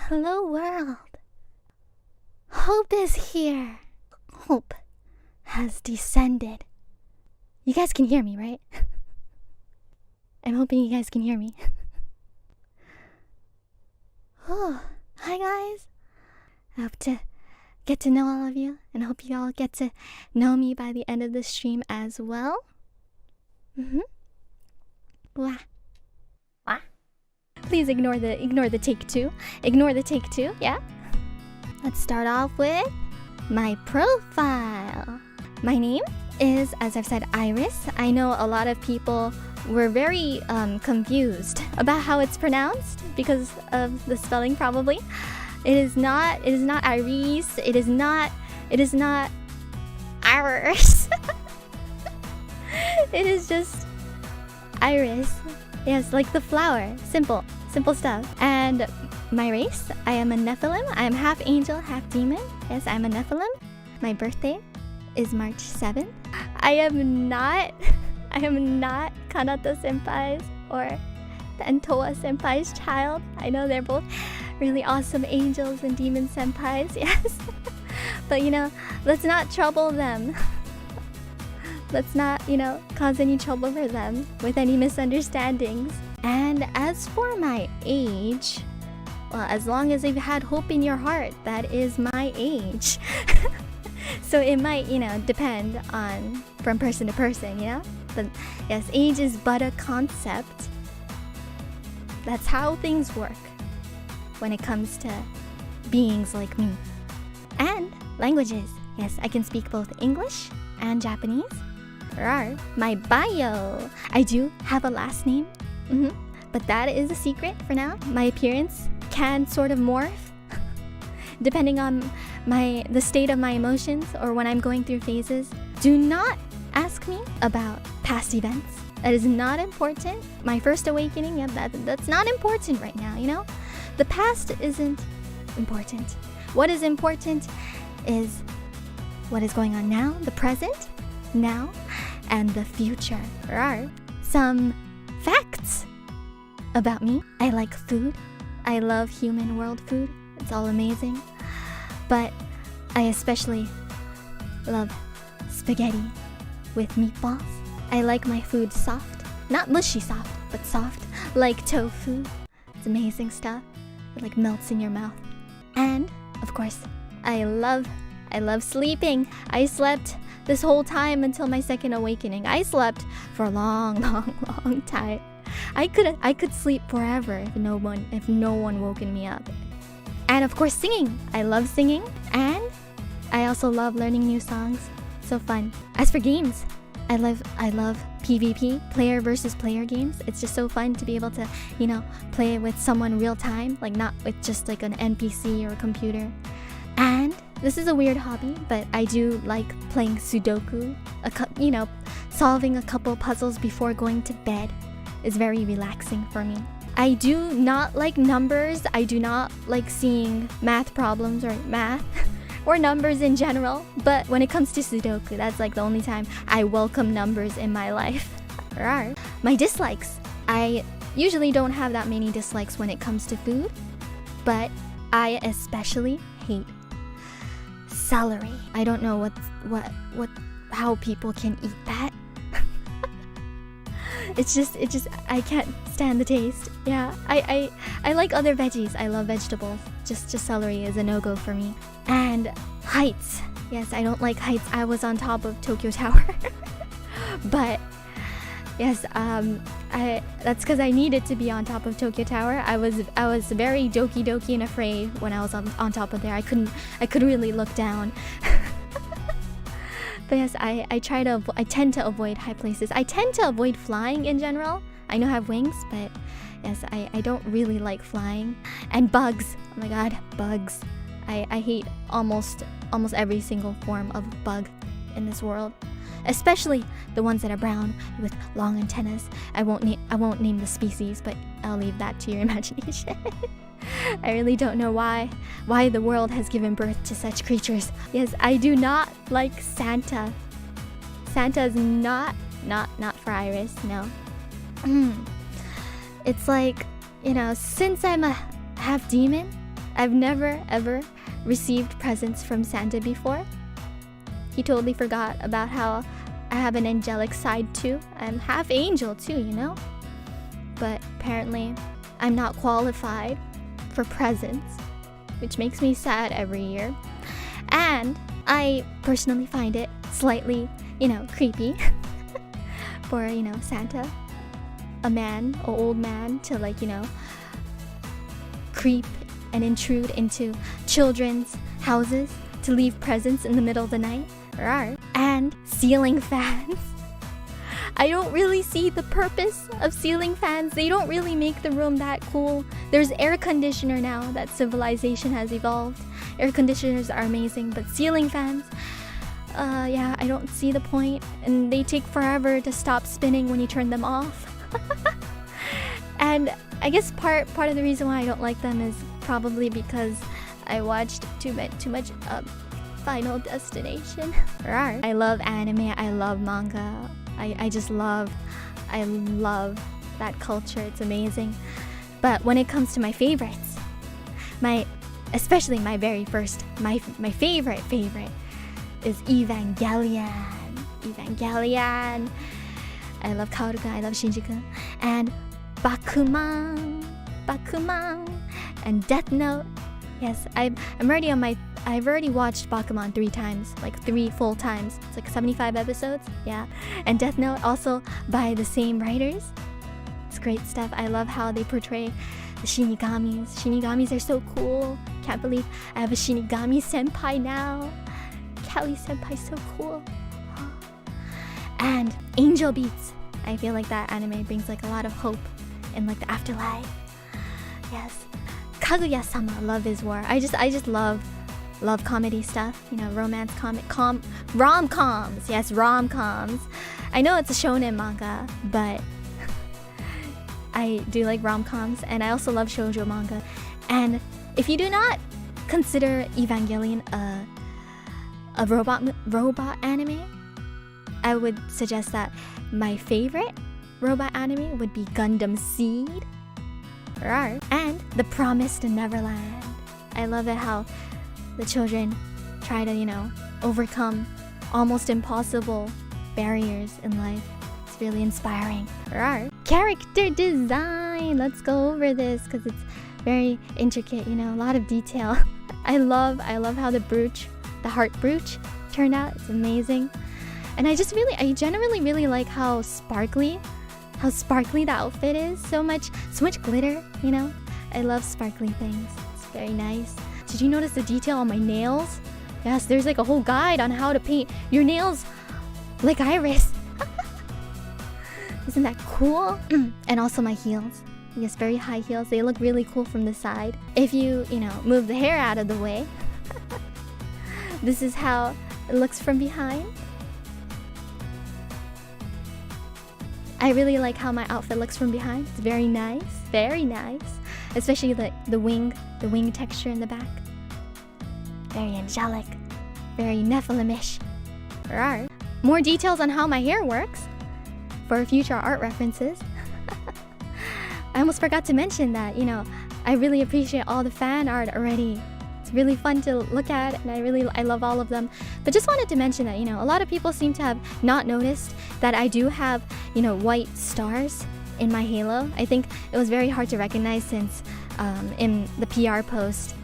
Hello world. Hope is here. Hope has descended. You guys can hear me, right? I'm hoping you guys can hear me. Oh, hi guys. I hope to get to know all of you, and I hope you all get to know me by the end of the stream as well. Wah. Wah. Please ignore the take two. Ignore the take two, yeah? Let's start off with my profile. My name is, as I've said, IRyS. I know a lot of people were very confused about how it's pronounced because of the spelling probably. It is not IRyS. It is not IRyS. It is just IRyS. Yes, like the flower. Simple stuff. And my race, I am a Nephilim. I am half angel, half demon. Yes, I'm a Nephilim. My birthday is March 7th. I am not Kanata Senpai's or the Entoa Senpai's child. I know they're both really awesome angels and demon senpais, yes. But let's not trouble them. Let's not, cause any trouble for them with any misunderstandings. And as for my age, well, as long as you've had hope in your heart, that is my age. So it might, depend on from person to person, But yes, age is but a concept. That's how things work when it comes to beings like me. And languages. Yes, I can speak both English and Japanese. Rar. My bio. I do have a last name, but that is a secret for now. My appearance can sort of morph depending on the state of my emotions or when I'm going through phases. Do not ask me about past events. That is not important. My first awakening, that's not important right now, The past isn't important. What is important is what is going on now, the present, now, and the future. There are some facts about me. I like food. I love human world food. It's all amazing. But I especially love spaghetti with meatballs. I like my food soft. Not mushy soft, but soft. Like tofu. It's amazing stuff. It like melts in your mouth. And, of course, I love sleeping. I slept this whole time until my second awakening. I slept for a long time. I could sleep forever if no one woken me up. And of course, singing. I love singing, and I also love learning new songs. So fun. As for games, I love PvP, player versus player games. It's just so fun to be able to, play with someone real time, like not with just like an NPC or a computer. And this is a weird hobby, but I do like playing Sudoku. Solving a couple puzzles before going to bed is very relaxing for me. I do not like numbers. I do not like seeing math problems or math or numbers in general. But when it comes to Sudoku, that's like the only time I welcome numbers in my life. My dislikes. I usually don't have that many dislikes when it comes to food, but I especially hate celery. I don't know how people can eat that. It's just I can't stand the taste. Yeah, I like other veggies. I love vegetables. Just celery is a no-go for me. And heights. Yes, I don't like heights. I was on top of Tokyo Tower. But yes, that's because I needed to be on top of Tokyo Tower. I was very doki and afraid when I was on top of there. I couldn't really look down. But yes, I tend to avoid high places. I tend to avoid flying in general. I know I have wings, but yes, I don't really like flying. And bugs. Oh my god, bugs. I hate almost every single form of bug in this world. Especially the ones that are brown with long antennas. I won't name the species, but I'll leave that to your imagination. I really don't know why the world has given birth to such creatures. Yes, I do not like Santa. Santa's not for IRyS, no. It's like, since I'm a half demon, I've never ever received presents from Santa before. He totally forgot about how I have an angelic side too. I'm half angel too, you know? But apparently, I'm not qualified for presents, which makes me sad every year. And I personally find it slightly, creepy for, Santa, an old man, to creep and intrude into children's houses to leave presents in the middle of the night. And ceiling fans. I don't really see the purpose of ceiling fans. They don't really make the room that cool. There's air conditioner now that civilization has evolved. Air conditioners are amazing, but ceiling fans, I don't see the point. And they take forever to stop spinning when you turn them off. And I guess part of the reason why I don't like them is probably because I watched too much Final Destination. I love anime, I love manga. I love that culture. It's amazing. But when it comes to my favorites, especially my very first, my favorite is Evangelion. I love Kaoru-kun, I love Shinji-kun, and Bakuman, and Death Note. Yes, I've already watched Bakuman 3 times, like 3 full times. It's like 75 episodes, yeah. And Death Note, also by the same writers. It's great stuff. I love how they portray the Shinigamis. Shinigamis are so cool. Can't believe I have a Shinigami senpai now. Kelly senpai, so cool. And Angel Beats. I feel like that anime brings like a lot of hope in like the afterlife. Yes. Kaguya-sama, Love is War. I just love comedy stuff, romance rom-coms. Yes, rom-coms. I know it's a shonen manga, but I do like rom-coms, and I also love shoujo manga. And if you do not consider Evangelion a robot anime, I would suggest that my favorite robot anime would be Gundam Seed and The Promised Neverland. I love it how the children try to, overcome almost impossible barriers in life. It's really inspiring. Character design. Let's go over this because it's very intricate, a lot of detail. I love how the heart brooch turned out. It's amazing. And I generally really like how sparkly the outfit is. So much glitter, I love sparkly things. It's very nice. Did you notice the detail on my nails? Yes, there's like a whole guide on how to paint your nails like IRyS. Isn't that cool? And also my heels. Yes, very high heels. They look really cool from the side. If you, move the hair out of the way. This is how it looks from behind. I really like how my outfit looks from behind. It's very nice. Very nice. Especially the wing texture in the back. Very angelic. Very Nephilim-ish. More details on how my hair works for future art references. I almost forgot to mention that, I really appreciate all the fan art already. It's really fun to look at, and I love all of them. But just wanted to mention that, a lot of people seem to have not noticed that I do have, white stars in my halo. I think it was very hard to recognize since in the PR post,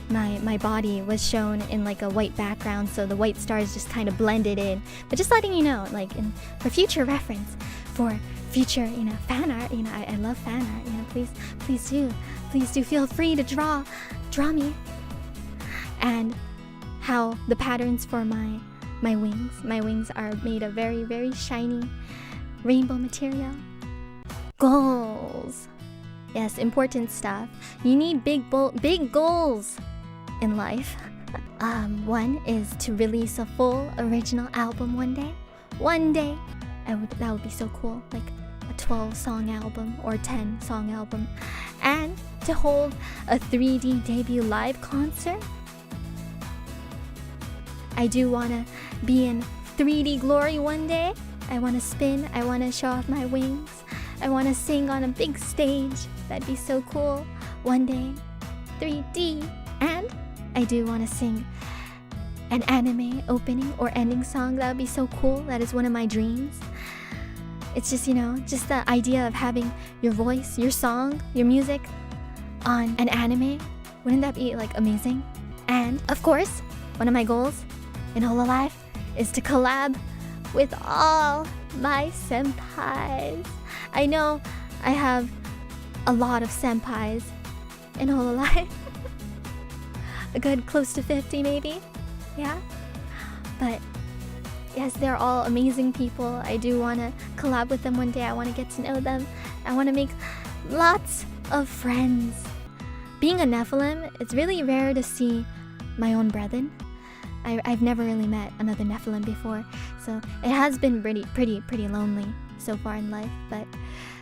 my body was shown in like a white background, so the white stars just kind of blended in. But just letting you know, like for future reference, for future fan art, I love fan art. Please do feel free to draw me. And how the patterns for my wings are made of very, very shiny rainbow material. Goals. Yes, important stuff. You need big goals in life. One is to release a full original album one day. That would be so cool, like a 12-song album or 10-song album. And to hold a 3D debut live concert. I do want to be in 3D glory one day. I want to spin, I want to show off my wings. I want to sing on a big stage. That'd be so cool. One day. 3D. And I do want to sing an anime opening or ending song. That would be so cool. That is one of my dreams. It's just, you know, just the idea of having your voice, your song, your music on an anime. Wouldn't that be like amazing? And of course, one of my goals in HololiveEN is to collab with all my senpais. I know I have a lot of senpais in HololiveEN. A good close to 50 maybe. Yeah. But yes, they're all amazing people. I do want to collab with them one day. I want to get to know them. I want to make lots of friends. Being a Nephilim, it's really rare to see my own brethren. I've never really met another Nephilim before, so it has been pretty lonely so far in life. But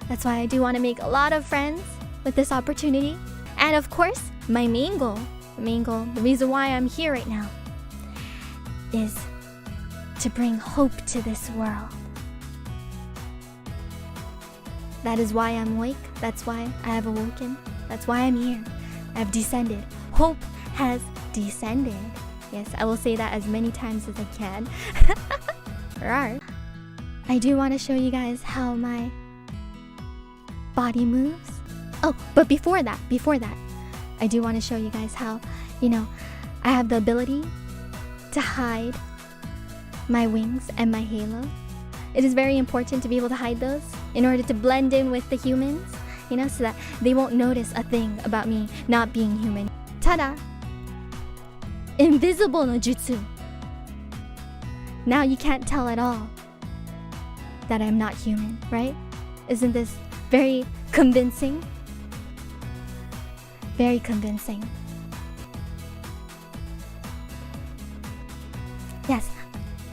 that's why I do want to make a lot of friends with this opportunity. And of course, my main goal, the reason why I'm here right now, is to bring hope to this world. That is why I'm awake. That's why I have awoken. That's why I'm here. I've descended. Hope has descended. Yes, I will say that as many times as I can. Rawr. I do want to show you guys how my body moves. Oh, but before that, I do want to show you guys how, you know, I have the ability to hide my wings and my halo. It is very important to be able to hide those in order to blend in with the humans, you know, so that they won't notice a thing about me not being human. Ta-da! Invisible no jutsu. Now you can't tell at all that I'm not human, right? Isn't this very convincing? Very convincing. Yes.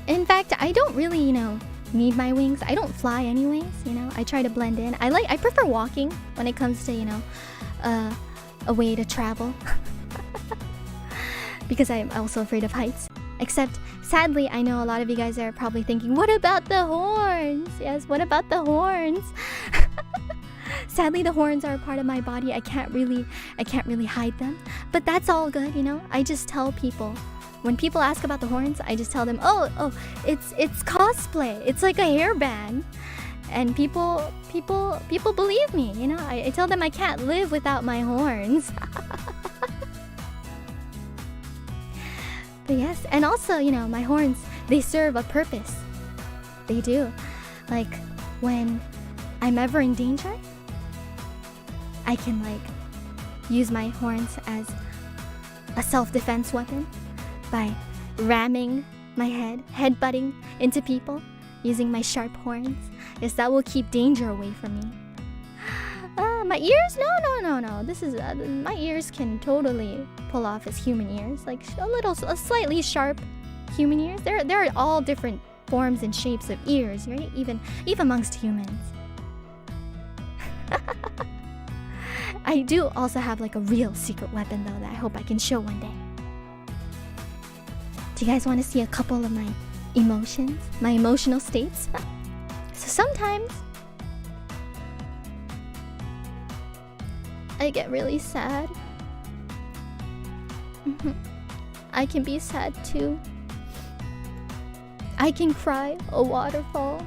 In fact, I don't really, you know, need my wings. I don't fly anyways, you know. I try to blend in. I prefer walking when it comes to, you know, a way to travel. Because I'm also afraid of heights. Except, sadly, I know a lot of you guys are probably thinking, what about the horns? Yes, what about the horns? Sadly, the horns are a part of my body. I can't really hide them. But that's all good, you know. I just tell people. When people ask about the horns, I just tell them, oh, it's cosplay. It's like a hairband. And people believe me, you know. I tell them I can't live without my horns. But yes, and also, you know, my horns, they serve a purpose. They do. Like, when I'm ever in danger, I can, like, use my horns as a self-defense weapon by ramming my head, headbutting into people using my sharp horns. Yes, that will keep danger away from me. My ears? No. This is my ears can totally pull off as human ears, like a slightly sharp human ears. There are all different forms and shapes of ears, right? Even amongst humans. I do also have like a real secret weapon though that I hope I can show one day. Do you guys want to see a couple of my emotions, my emotional states? So sometimes I get really sad. I can be sad too. I can cry a waterfall.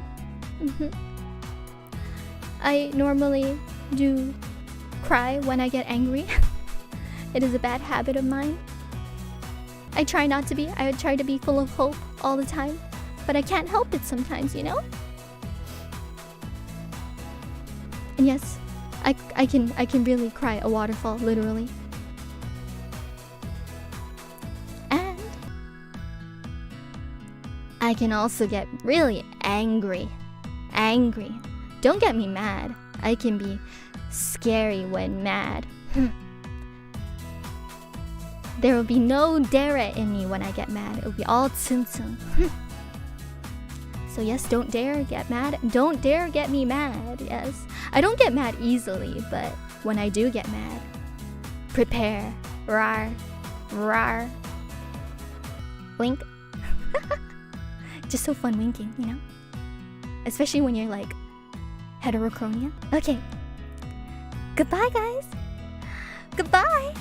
I normally do cry when I get angry. It is a bad habit of mine. I try not to be. I try to be full of hope all the time. But I can't help it sometimes, you know? And yes, I can really cry a waterfall, literally. And I can also get really angry. Don't get me mad. I can be scary when mad. There will be no dare in me when I get mad. It will be all tsum tsum. So yes, don't dare get mad. Don't dare get me mad, yes. I don't get mad easily, but when I do get mad, prepare. Rawr. Rawr. Wink. Just so fun winking, you know? Especially when you're like heterochronia. Okay. Goodbye, guys. Goodbye.